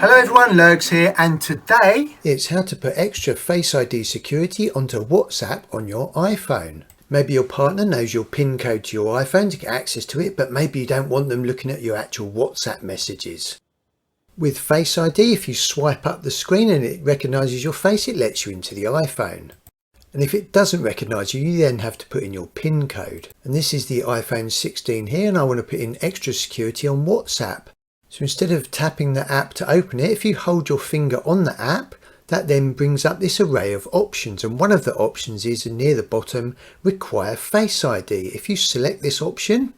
Hello everyone, Lurgs here, and today it's how to put extra Face ID security onto WhatsApp on your iPhone. Maybe your partner knows your PIN code to your iPhone to get access to it, but maybe you don't want them looking at your actual WhatsApp messages. With Face ID, if you swipe up the screen and it recognises your face, it lets you into the iPhone. And if it doesn't recognise you, you then have to put in your PIN code. And this is the iPhone 16 here, and I want to put in extra security on WhatsApp. So instead of tapping the app to open it, if you hold your finger on the app, that then brings up this array of options. And one of the options is near the bottom, require Face ID. If you select this option,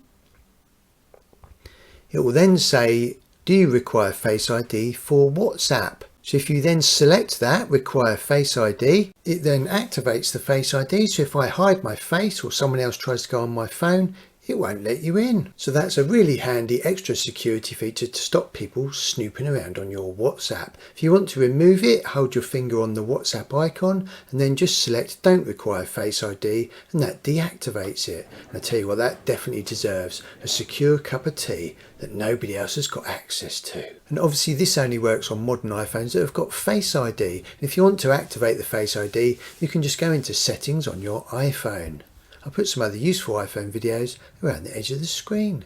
it will then say, do you require Face ID for WhatsApp? So if you then select that, require Face ID, it then activates the Face ID. So if I hide my face or someone else tries to go on my phone, it won't let you in. So that's a really handy extra security feature to stop people snooping around on your WhatsApp. If you want to remove it, hold your finger on the WhatsApp icon and then just select don't require Face ID, and that deactivates it. And I tell you what, that definitely deserves a secure cup of tea that nobody else has got access to. And obviously this only works on modern iPhones that have got Face ID. And if you want to activate the Face ID, you can just go into settings on your iPhone. I'll put some other useful iPhone videos around the edge of the screen.